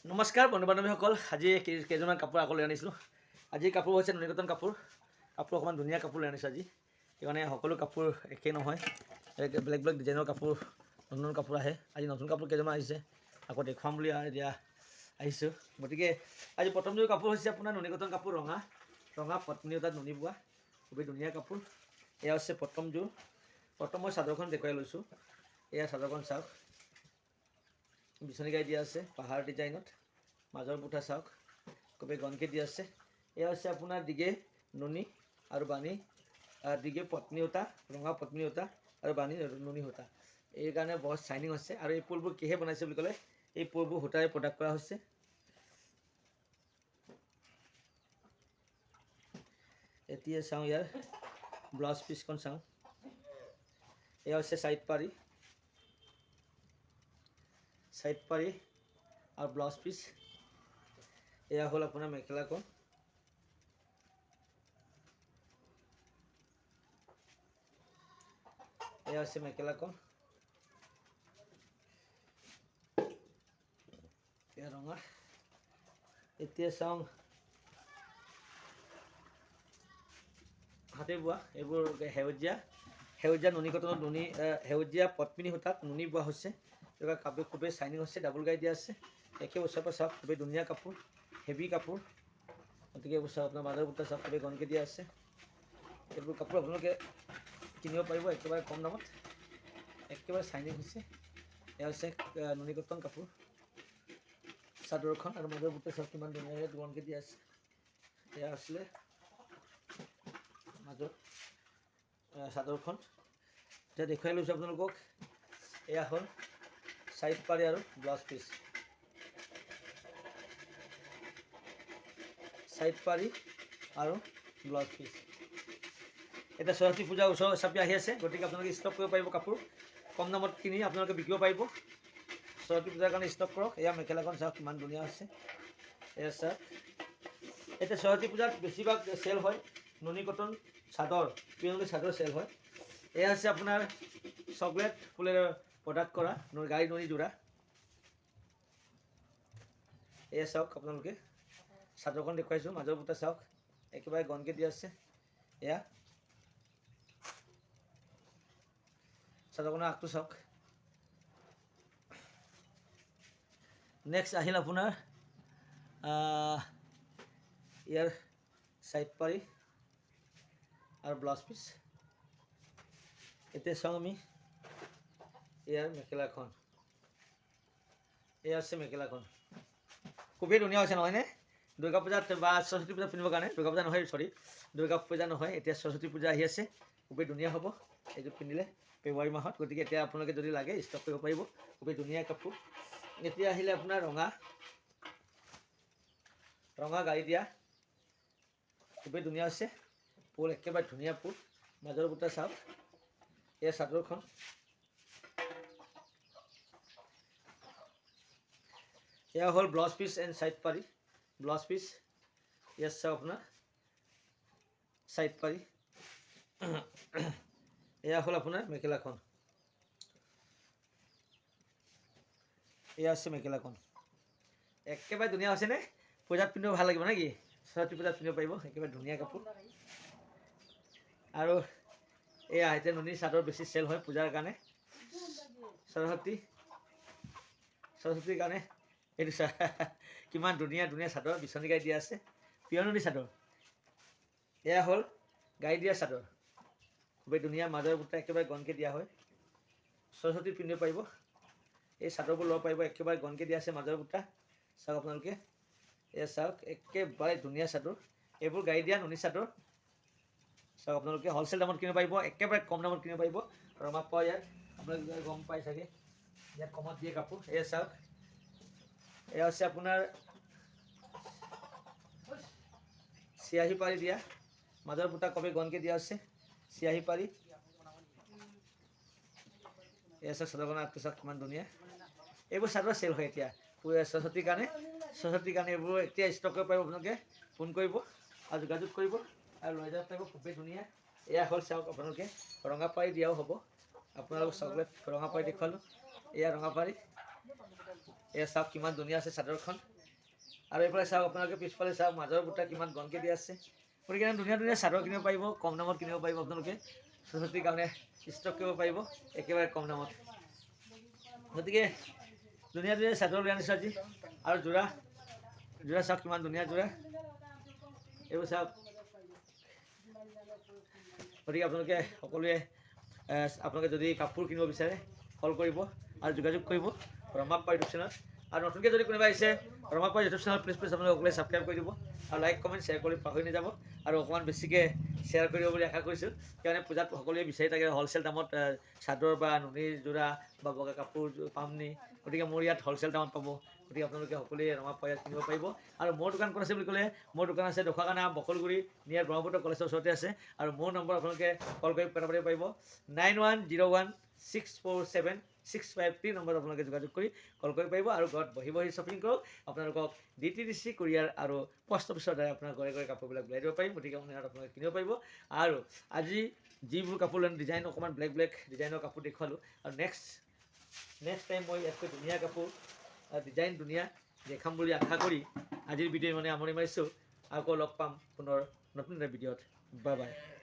নমস্কাৰ বন্ধু বান্ধৱীসকল, আজি কেইজনমান কাপোৰ আকৌ লৈ আনিছিলোঁ। আজি কাপোৰ হৈছে নুনিকটন কাপোৰ অকণমান ধুনীয়া কাপোৰ লৈ আনিছোঁ আজি। সেইকাৰণে সকলো কাপোৰ একেই নহয়, বেলেগ বেলেগ ডিজাইনৰ কাপোৰ, নতুন কাপোৰ আহে। আজি নতুন কাপোৰ কেইজনমান আহিছে, আকৌ দেখুৱাম বুলি এতিয়া আহিছোঁ। গতিকে আজি প্ৰথমযোৰ কাপোৰ হৈছে আপোনাৰ নুনিকটন কাপোৰ, ৰঙা পত্নী তাত নুনি বোৱা, খুবেই ধুনীয়া কাপোৰ। এয়া হৈছে প্ৰথমযোৰ। প্ৰথম মই চাদৰখন দেখুৱাই লৈছোঁ। এয়া চাদৰখন চাওক, বিচনী গাই দিয়া আছে পাহাৰ ডিজাইনত, মাজৰ বুটা চাওক খুবেই গনকৈ দিয়া আছে। এয়া হৈছে আপোনাৰ দিগে নুনি আৰু বাণী, দিগে পত্নী সূতা, ৰঙা পত্নী সূতা আৰু বাণী নুনি সূতা। এই কাৰণে বহুত চাইনিং হৈছে। আৰু এই ফুলবোৰ কিহে বনাইছে বুলি ক'লে, এই ফুলবোৰ সূতাৰে প্ৰডাক্ট কৰা হৈছে। এতিয়া চাওঁ ইয়াৰ ব্লাউজ পিচখন চাওঁ। এয়া হৈছে চাইড পাৰি আৰু ব্লাউজ পিচ। এয়া হ'ল আপোনাৰ মেখেলাখন। এয়া হৈছে মেখেলাখন, এয়া ৰঙা। এতিয়া চাওঁ হাতে বোৱা, এইবোৰ সেউজীয়া নুনি কটনত সেউজীয়া পদ্মিনী সূতাত নুনি বোৱা হৈছে। এইবিলাক কাপোৰ খুবেই চাইনিং হৈছে, ডাবুল গাই দিয়া আছে। একে ওচৰৰ পৰা চাওক, খুবেই ধুনীয়া কাপোৰ, হেভি কাপোৰ। গতিকে এইবোৰ চাওক, আপোনাৰ মাজৰ বুটা চাওক, খুবেই গনকৈ দিয়া আছে। এইবোৰ কাপোৰ আপোনালোকে কিনিব পাৰিব একেবাৰে কম দামত, একেবাৰে চাইনিং হৈছে। এয়া হৈছে নুনি কটন কাপোৰ, চাদৰখন আৰু মাজৰ বুটা চাওক কিমান ধুনীয়াকৈ গনকৈ দিয়া আছে। এয়া আছিলে মাজত চাদৰখন। এতিয়া দেখুৱাই লৈছোঁ আপোনালোকক। এয়া হ'ল চাইড পাৰি আৰু ব্লাউজ পিচ, চাইড পাৰি আৰু ব্লাউজ পিচ। এতিয়া সৰস্বতী পূজা ওচৰ চাপি আহি আছে, গতিকে আপোনালোকে ষ্টক কৰিব পাৰিব কাপোৰ, কম দামত কিনি আপোনালোকে বিকিব পাৰিব। সৰস্বতী পূজাৰ কাৰণে ষ্টক কৰক। এয়া মেখেলাখন চাওক কিমান ধুনীয়া আছে। এয়া চাওক, এতিয়া সৰস্বতী পূজাত বেছিভাগ চেল হয় নুনি কটন চাদৰ, পিয়লি চাদৰ চেল হয়। এয়া হৈছে আপোনাৰ চকলেট ফুলেৰে প্ৰডাক্ট কৰা গাড়ী নুনি যোৰা। এয়া চাওক, আপোনালোকে চাদৰখন দেখুৱাইছোঁ, মাজৰ বুটা চাওক একেবাৰে গনকৈ দিয়া আছে। এয়া চাদৰখনৰ আগটো চাওক। নেক্সট আহিল আপোনাৰ ইয়াৰ চাইড পাৰি আৰু ব্লাউজ পিচ। এতিয়া চাওঁ আমি ইয়াৰ মেখেলাখন। এয়া আছে মেখেলাখন, খুবেই ধুনীয়া হৈছে নহয়নে? দুৰ্গা পূজাত বা সৰস্বতী পূজাত পিন্ধিবৰ কাৰণে, দুৰ্গা পূজা নহয় দুৰ্গা পূজা নহয়, এতিয়া সৰস্বতী পূজা আহি আছে। খুবেই ধুনীয়া হ'ব এইটো পিন্ধিলে ফেব্ৰুৱাৰী মাহত। গতিকে এতিয়া আপোনালোকে যদি লাগে ষ্টক কৰিব পাৰিব, খুবেই ধুনীয়া কাপোৰ। এতিয়া আহিলে আপোনাৰ ৰঙা গাড়ী দিয়া, খুবেই ধুনীয়া হৈছে। ফুল একেবাৰে ধুনীয়া ফুল, মাজৰ বুটা চাওক। এয়া চাদৰখন, এয়া হ'ল ব্লাউজ পিচ এণ্ড চাইড পাৰি, ব্লাউজ পিচ। ইয়াত চাওক আপোনাৰ চাইড পাৰি। এয়া হ'ল আপোনাৰ মেখেলাখন। এয়া হৈছে মেখেলাখন, একেবাৰে ধুনীয়া হৈছেনে? পূজাত পিন্ধিব ভাল লাগিব নে কি? সৰস্বতী পূজাত পিন্ধিব পাৰিব, একেবাৰে ধুনীয়া কাপোৰ। আৰু এয়া এতিয়া নুনি চাদৰ বেছি চেল হয় পূজাৰ কাৰণে, সৰস্বতীৰ কাৰণে। এইটো কিমান ধুনীয়া ধুনীয়া চাদৰ বিচনী গাই দিয়া আছে, পিয়ৰ নুনি চাদৰ। এয়া হ'ল গাই দিয়া চাদৰ, খুবেই ধুনীয়া, মাজৰ বুটা একেবাৰে গনকৈ দিয়া হয়। সৰস্বতী পিন্ধিব পাৰিব, এই চাদৰবোৰ ল'ব পাৰিব, একেবাৰে গনকৈ দিয়া আছে মাজৰ বুটা চাওক আপোনালোকে। এয়া চাওক একেবাৰে ধুনীয়া চাদৰ, এইবোৰ গাড়ী দিয়া নুনি চাদৰ চাওক। আপোনালোকে হ'লচেল দামত কিনিব পাৰিব, একেবাৰে কম দামত কিনিব পাৰিব। ৰঙা পোৱা ইয়াত আপোনালোকে গম পাই চাগে, ইয়াত কমত দিয়ে কাপোৰ। এয়া চাওক, এয়া হৈছে আপোনাৰ চিয়াহী পাৰি দিয়া, মাজৰ বুটা কবি গনকৈ দিয়া আছে, চিয়াহী পাৰি। এয়া চাওক চাদৰখনৰ আগটো চাওক কিমান ধুনীয়া। এইবোৰ চাদৰ চেল হয় এতিয়া সৰস্বতীৰ কাৰণে এইবোৰ এতিয়া ষ্টক কৰিব পাৰিব। আপোনালোকে ফোন কৰিব আৰু যোগাযোগ কৰিব আৰু লৈ যাব পাৰিব, খুবেই ধুনীয়া। এয়া হ'ল চাওক আপোনালোকে ৰঙা পাৰি দিয়াও হ'ব। আপোনালোক চকলেট ৰঙা পাৰি দেখুৱালোঁ, এয়া ৰঙা পাৰি। এয়া চাওক কিমান ধুনীয়া আছে চাদৰখন আৰু এইফালে চাওক আপোনালোকে পিছফালে চাওক মাজৰ বুটা কিমান ঘনকৈ দিয়া আছে গতিকে ধুনীয়া ধুনীয়া চাদৰ কিনিব পাৰিব কম দামত কিনিব পাৰিব আপোনালোকে সৰস্বতীৰ কাৰণে ষ্টক কৰিব পাৰিব একেবাৰে কম দামত গতিকে ধুনীয়া ধুনীয়া চাদৰ লৈ আনিছোঁ আজি আৰু যোৰা যোৰা চাওক কিমান ধুনীয়া যোৰা এইবোৰ চাওক গতিকে আপোনালোকে সকলোৱে আপোনালোকে যদি কাপোৰ কিনিব বিচাৰে কল কৰিব আৰু যোগাযোগ কৰিব ৰমাপ্পা ইউটিউব চেনেল আৰু নতুনকৈ যদি কোনোবা আহিছে ৰমাপ্পা ইউটিউব চেনেল প্লিজ আপোনালোকে সকলোৱে ছাবস্ক্ৰাইব কৰি দিব আৰু লাইক কমেণ্ট শ্বেয়াৰ কৰি পাহৰি নাযাব আৰু অকণমান বেছিকৈ শ্বেয়াৰ কৰিব বুলি আশা কৰিছোঁ কিয়নো পূজাত সকলোৱে বিচাৰি থাকে হ'লচেল দামত চাদৰ বা নুনীৰ যোৰা বা বগা কাপোৰ পামনি গতিকে মোৰ ইয়াত হ'লচেল দামত পাব গতিকে আপোনালোকে সকলোৱে ৰমাপ্পা ইয়াত কিনিব পাৰিব আৰু মোৰ দোকান ক'ত আছে বুলি ক'লে মোৰ দোকান আছে দোকাখানা বকলগুৰি নিয়াৰ ব্ৰহ্মপুত্ৰ কলেজৰ ওচৰতে আছে আৰু মোৰ নম্বৰ আপোনালোকে কল কৰি কথা পাতিব পাৰিব 9101647653 নম্বৰত আপোনালোকে যোগাযোগ কৰি কল কৰিব পাৰিব আৰু ঘৰত বহি বহি শ্বপিং কৰক আপোনালোকক DTDC কুৰিয়াৰ আৰু পোষ্ট অফিচৰ দ্বাৰা আপোনাৰ ঘৰে ঘৰে কাপোৰবিলাক ওলাই দিব পাৰিম গতিকে আপোনালোকে কিনিব পাৰিব আৰু আজি যিবোৰ কাপোৰ ডিজাইন অকণমান ব্লেক ব্লেক ডিজাইনৰ কাপোৰ দেখুৱালোঁ আৰু নেক্সট টাইম মই ইয়াতকৈ ধুনীয়া কাপোৰ ডিজাইন ধুনীয়া দেখাম বুলি আশা কৰি আজিৰ ভিডিঅ' মানে আমনি মাৰিছোঁ আকৌ লগ পাম পুনৰ নতুন এটা ভিডিঅ'ত বাই বাই